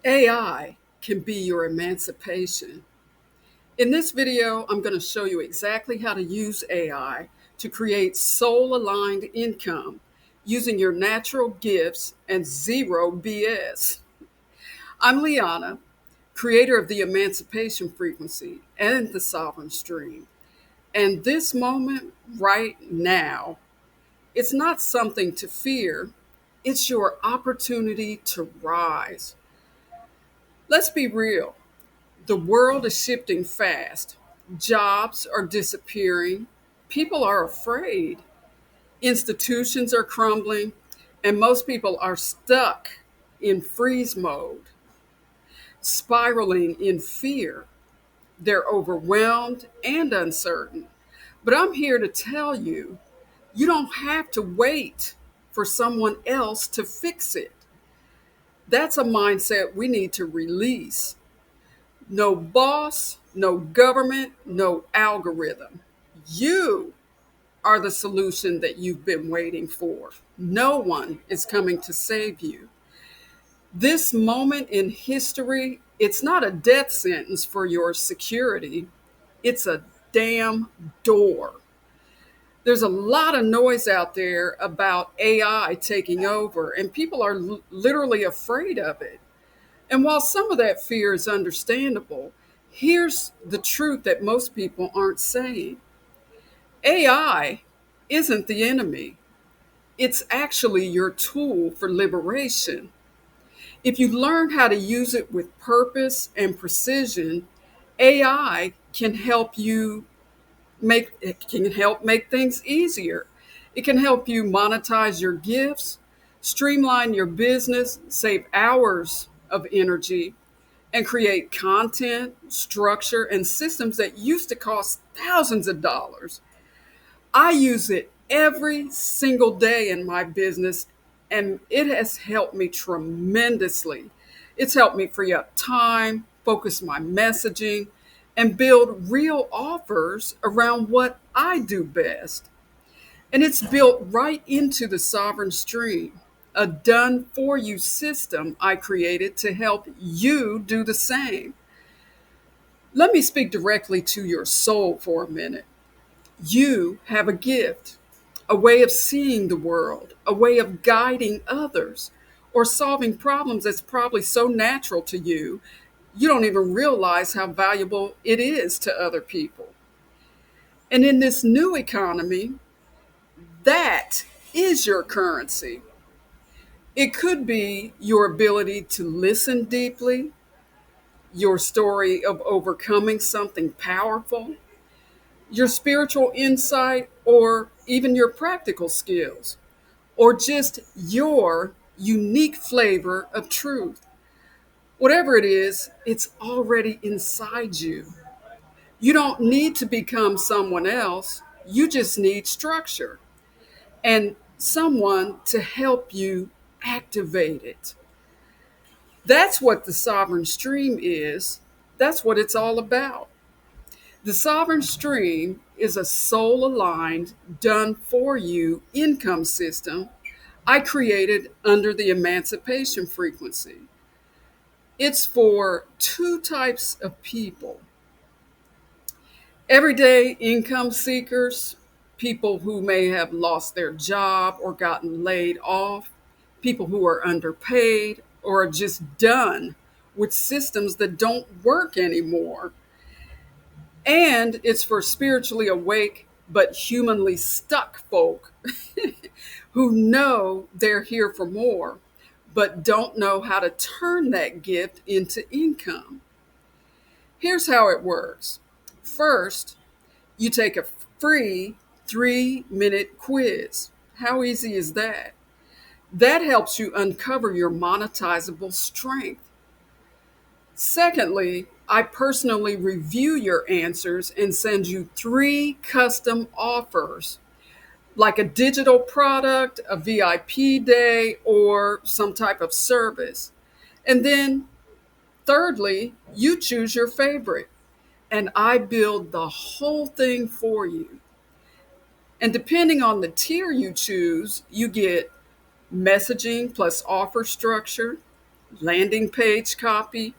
AI can be your emancipation. In this video, I'm going to show you exactly how to use AI to create soul aligned income using your natural gifts and zero BS. I'm Liana, creator of the Emancipation Frequency and the Sovereign Stream. And this moment right now, it's not something to fear, it's your opportunity to rise. Let's be real. The world is shifting fast. Jobs are disappearing. People are afraid. Institutions are crumbling. And most people are stuck in freeze mode, spiraling in fear. They're overwhelmed and uncertain. But I'm here to tell you, you don't have to wait for someone else to fix it. That's a mindset we need to release. No boss, no government, no algorithm. You are the solution that you've been waiting for. No one is coming to save you. This moment in history, it's not a death sentence for your security, it's a damn door. There's a lot of noise out there about AI taking over, and people are literally afraid of it. And while some of that fear is understandable, here's the truth that most people aren't saying: AI isn't the enemy, it's actually your tool for liberation. If you learn how to use it with purpose and precision, AI can help make things easier. It can help you monetize your gifts, streamline your business, save hours of energy, and create content, structure, and systems that used to cost thousands of dollars. I use it every single day in my business, and it has helped me tremendously. It's helped me free up time, focus my messaging, and build real offers around what I do best. And it's built right into the Sovereign Stream, a done for you system I created to help you do the same. Let me speak directly to your soul for a minute. You have a gift, a way of seeing the world, a way of guiding others, or solving problems that's probably so natural to you, you don't even realize how valuable it is to other people. And in this new economy, that is your currency. It could be your ability to listen deeply, your story of overcoming something powerful, your spiritual insight, or even your practical skills, or just your unique flavor of truth. Whatever it is, it's already inside you. You don't need to become someone else, you just need structure and someone to help you activate it. That's what the Sovereign Stream is. That's what it's all about. The Sovereign Stream is a soul aligned, done for you income system I created under the Emancipation Frequency. It's for two types of people: everyday income seekers, people who may have lost their job or gotten laid off, people who are underpaid or are just done with systems that don't work anymore. And it's for spiritually awake but humanly stuck folk who know they're here for more, but don't know how to turn that gift into income. Here's how it works. First, you take a free 3-minute quiz. How easy is that? That helps you uncover your monetizable strength. Secondly, I personally review your answers and send you 3 custom offers, like a digital product, a VIP day, or some type of service. And then, thirdly, you choose your favorite, and I build the whole thing for you. And depending on the tier you choose, you get messaging plus offer structure, landing page copy,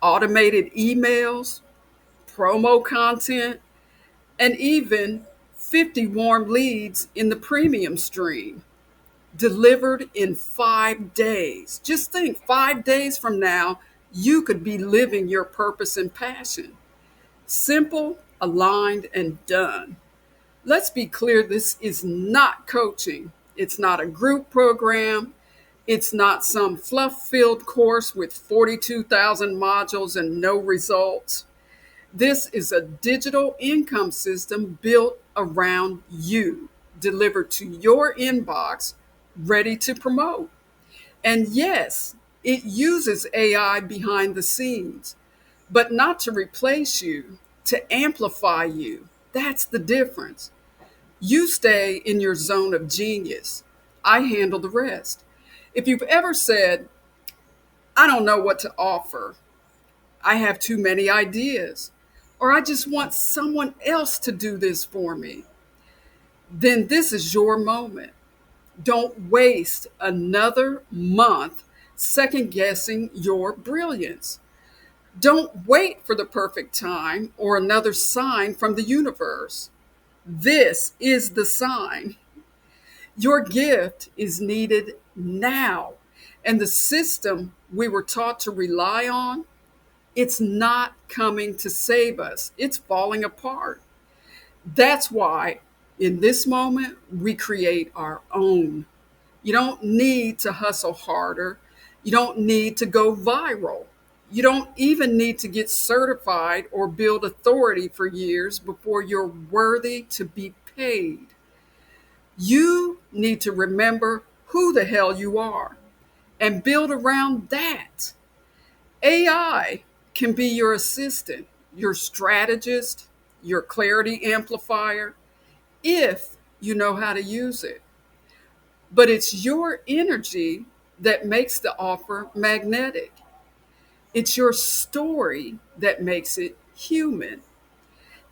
automated emails, promo content, and even 50 warm leads in the premium stream, delivered in 5 days. Just think, 5 days from now, you could be living your purpose and passion. Simple, aligned, and done. Let's be clear, this is not coaching. It's not a group program. It's not some fluff filled course with 42,000 modules and no results. This is a digital income system built around you, delivered to your inbox, ready to promote. And yes, it uses AI behind the scenes, but not to replace you, to amplify you. That's the difference. You stay in your zone of genius. I handle the rest. If you've ever said, I don't know what to offer, I have too many ideas, or I just want someone else to do this for me, then this is your moment. Don't waste another month second guessing your brilliance. Don't wait for the perfect time or another sign from the universe. This is the sign. Your gift is needed now. And the system we were taught to rely on, it's not coming to save us. It's falling apart. That's why in this moment, we create our own. You don't need to hustle harder. You don't need to go viral. You don't even need to get certified or build authority for years before you're worthy to be paid. You need to remember who the hell you are and build around that. AI can be your assistant, your strategist, your clarity amplifier, if you know how to use it. But it's your energy that makes the offer magnetic. It's your story that makes it human.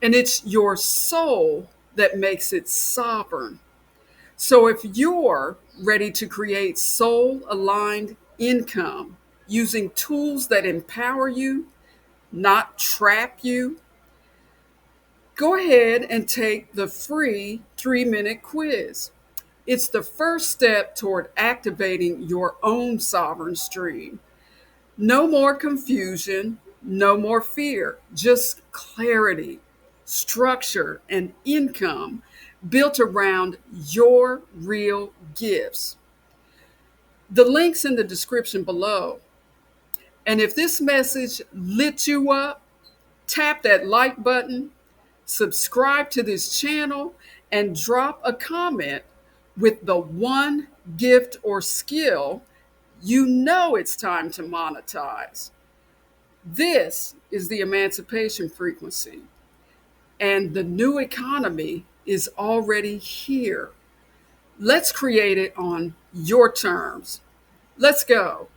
And it's your soul that makes it sovereign. So if you're ready to create soul aligned income using tools that empower you, not trap you, go ahead and take the free 3-minute quiz. It's the first step toward activating your own sovereign stream. No more confusion, no more fear, just clarity, structure, and income built around your real gifts. The link's in the description below. And if this message lit you up, tap that like button, subscribe to this channel, and drop a comment with the one gift or skill you know it's time to monetize. This is the emancipation frequency, and the new economy is already here. Let's create it on your terms. Let's go.